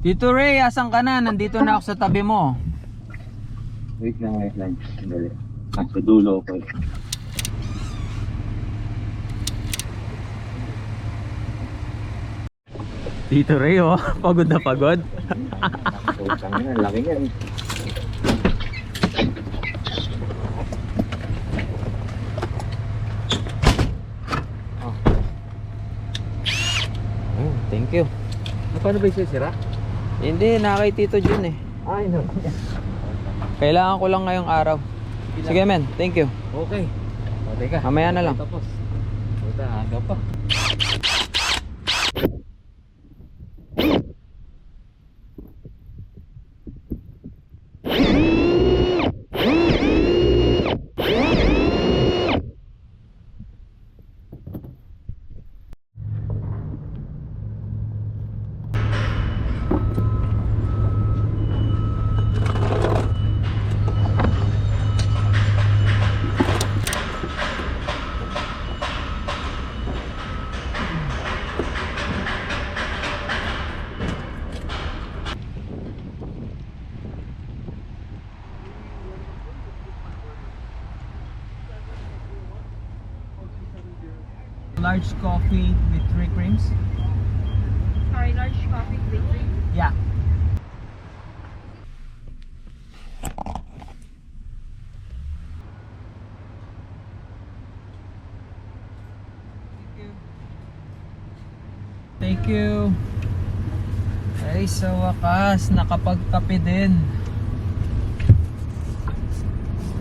Tito Ray, asan ka na? Nandito na ako sa tabi mo. Wait lang, wait lang. Sandali. Sa dulo ko. Tito Ray, oh. Pagod na pagod. Putang ina, laki yan. Oh, thank you. Paano ba yung sira? Hindi, nakay Tito Jun eh. Ay, no. Kailangan ko lang ngayong araw. Sige men, thank you. Okay. O, teka. Mamaya na lang. Tapos. Puta, aga pa. Large coffee with 3 creams. Sorry, large coffee with drink. Yeah. Thank you. Ay, sa wakas, nakapagkape din.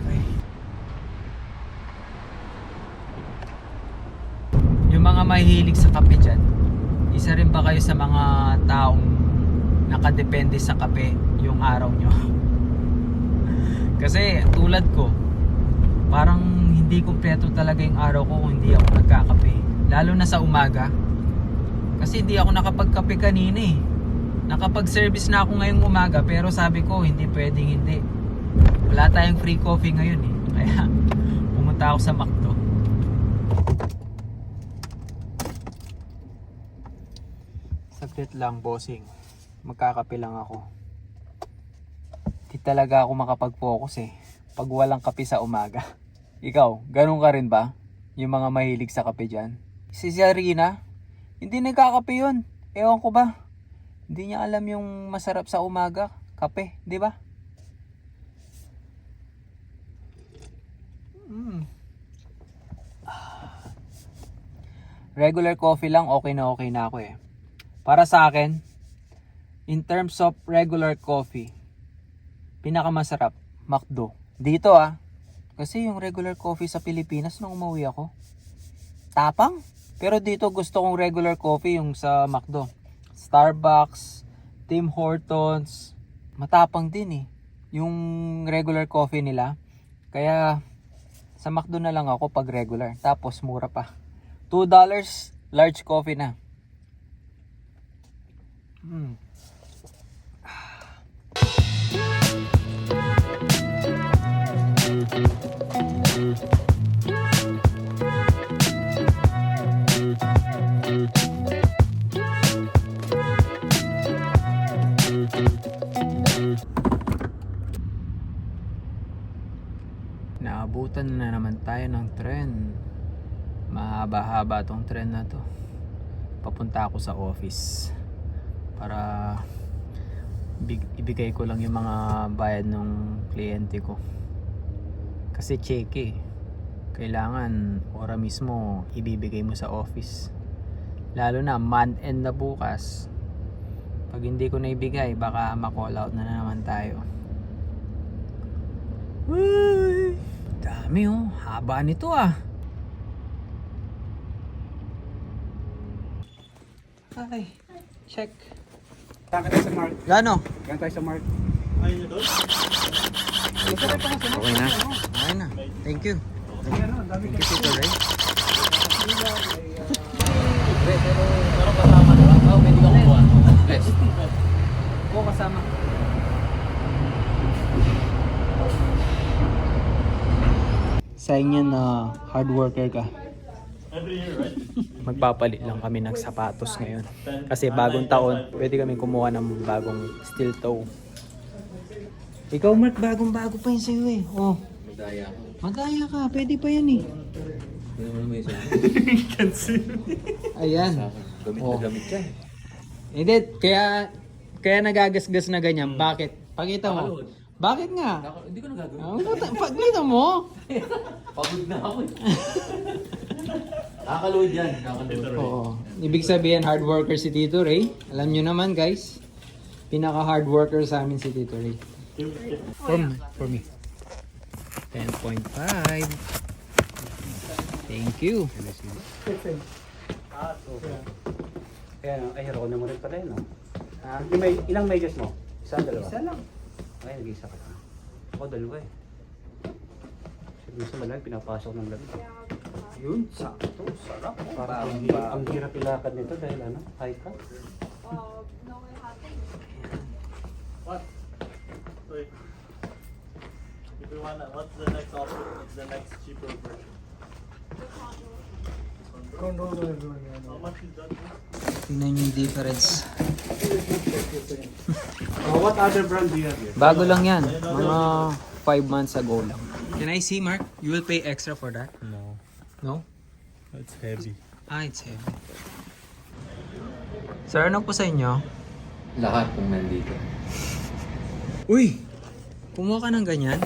Okay. Yung mga mahilig sa kape dyan, isa rin ba kayo sa mga taong nakadepende sa kape yung araw nyo? Kasi tulad ko, parang hindi kumpleto talaga yung araw ko kung hindi ako nagkakape. Lalo na sa umaga. Kasi hindi ako nakapagkape kanina eh. Nakapag-service na ako ngayong umaga, pero sabi ko hindi pwedeng hindi. Wala tayong free coffee ngayon eh. Kaya pumunta ako sa McDo. Saglit lang, bossing. Magkakape lang ako. Di talaga ako makapag-focus eh pag walang kape sa umaga. Ikaw, ganun ka rin ba? Yung mga mahilig sa kape dyan? Si Zarina, hindi nagkakape yun. Ewan ko ba? Hindi niya alam yung masarap sa umaga, kape, di ba? Regular coffee lang, okay na ako eh. Para sa akin, in terms of regular coffee, pinakamasarap, McDo. Dito ah, kasi yung regular coffee sa Pilipinas nung umuwi ako, tapang. Pero dito gusto kong regular coffee yung sa McDo. Starbucks, Tim Hortons, matapang din eh yung regular coffee nila. Kaya sa McDo na lang ako pag regular. Tapos mura pa. $2 large coffee na. Naabutan na naman tayo ng tren. Mahaba-haba tong tren na to. Papunta ako sa office para ibigay ko lang yung mga bayad ng kliyente ko. Kasi cheque, kailangan ora mismo ibibigay mo sa office. Lalo na month end na bukas. Pag hindi ko na ibigay, baka ma-call out na naman tayo. Uy, dami oh, haba nito ah. Ay, check. Saan tayo sa Mark? Gano? Saan tayo sa Mark? Okay na. Okay na. Thank you. Thank you, Tito Ray. Pero kasama na lang. Oh, pwede ka kuha. Bless. Oo, kasama. Sign yan na hard worker ka. Magpapalit lang kami ng sapatos ngayon. Kasi bagong taon, pwede kami kumuha ng bagong steel toe. Ikaw, Mark, bagong-bago pa yun sa'yo eh. Oh. Madaya ako. Magaya ka, pwede pa yan eh. Hindi naman may sa akin. Ayan. Gamit Oh. na gamit ka eh. Hindi, kaya nagagasgas na ganyan. Bakit? Pakita mo. Nakaload. Bakit nga? Hindi ko nagagawin. Pakita mo. Pagod na ako eh. Nakakaload yan. Nakakaload. Oo. Ibig sabihin, hard worker si Tito Ray. Alam nyo naman guys, pinaka-hard worker sa amin si Tito Ray. For me. 10.5. Thank you. Kaya, ay, hero na mo rin pala yun, no? Ilang medyas mo? Isa, dalawa? Isa lang. Ay, nag-isa ka na. Ako, dalawa eh. Minsan malamig, pinapasok ng lamig. Yun, sakto. Sarap. Parang ang hirap ilakad nito dahil ano, high cut. No, I haven't. Wait. If you wanna, what's the next option? What's the next cheaper version? How much is that? Tingnan yung difference. What other brand do you have here? Bago lang yan. Mga 5 months ago lang. Can I see, Mark? You will pay extra for that? No, No? it's heavy. Ah, it's heavy. Sir, ano po sa inyo? Lahat ng nandito. Uy! Kumuha ka ng ganyan?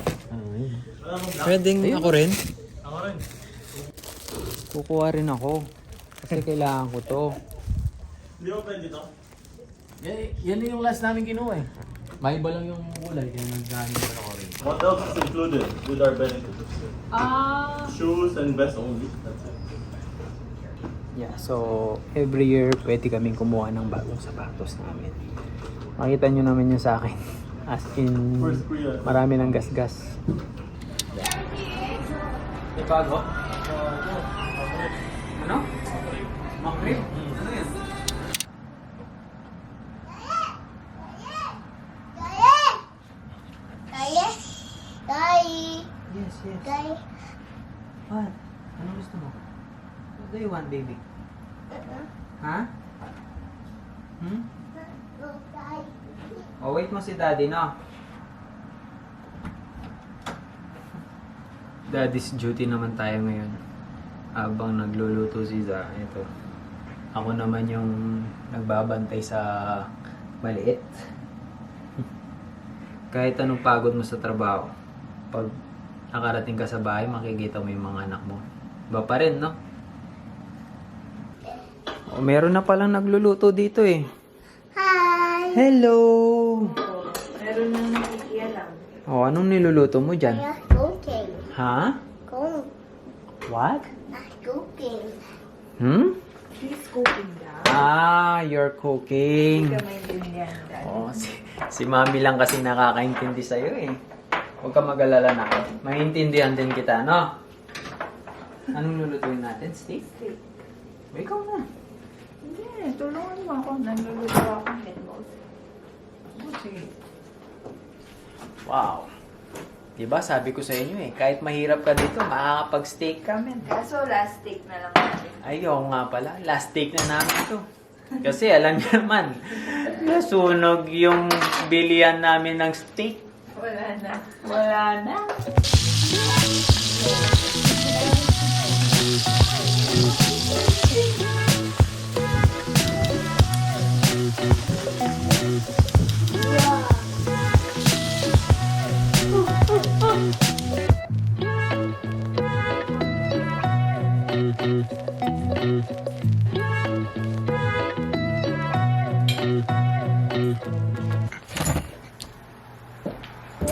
Pwedeng ako rin? Ako rin. Kukuha rin ako. Kasi kailangan ko to. Hindi mo pwede to? Yan yung last namin kinuha eh. May iba lang yung kulay kaya nagdaan yung ako rin. What else is included with our benefits? Shoes and vest only. That's it. Yeah, so every year pwede kaming kumuha ng bagong sapatos namin. Makita nyo naman yun sa akin. As in, First Korea. marami ng gasgas. May bago? Ano? Makrib? Ano yan? Yes, yes. What? Ano gusto mo? What do you want, baby? Ha? Hmm? Oh, wait mo si daddy, no? Daddy's duty naman tayo ngayon. Habang nagluluto si Za, ito. Ako naman yung nagbabantay sa maliit. Kahit anong pagod mo sa trabaho, pag nakarating ka sa bahay, makikita mo yung mga anak mo. Iba pa rin, no? Oh, meron na palang nagluluto dito eh. Hi! Hello! Meron nang nakikialam. Oh, anong niluluto mo dyan? Kaya cooking. Ha? Kung What? cooking. Hmm? She's cooking daw. Ah, you're cooking. Maintindihan dad. Oh, si Mami lang kasi nakakaintindi sa'yo eh. Huwag ka mag-alala na. Maintindihan din kita, no? Anong lulutuin natin? Steak? Steak. Ikaw na. Hindi, tulungan mo ako. Nanluluto ako ng meatballs. Oh, sige. Wow. Diba, sabi ko sa inyo eh, kahit mahirap ka dito, makakapag-steak ka, men. Kaso last steak na lang natin. Ayaw nga pala, last steak na namin to. Kasi alam niyo naman, nasunog yung bilihan namin ng steak. Wala na. Wala na.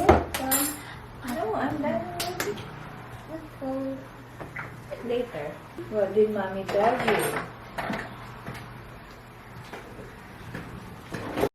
No, I'm done. Later. What did mommy tell you?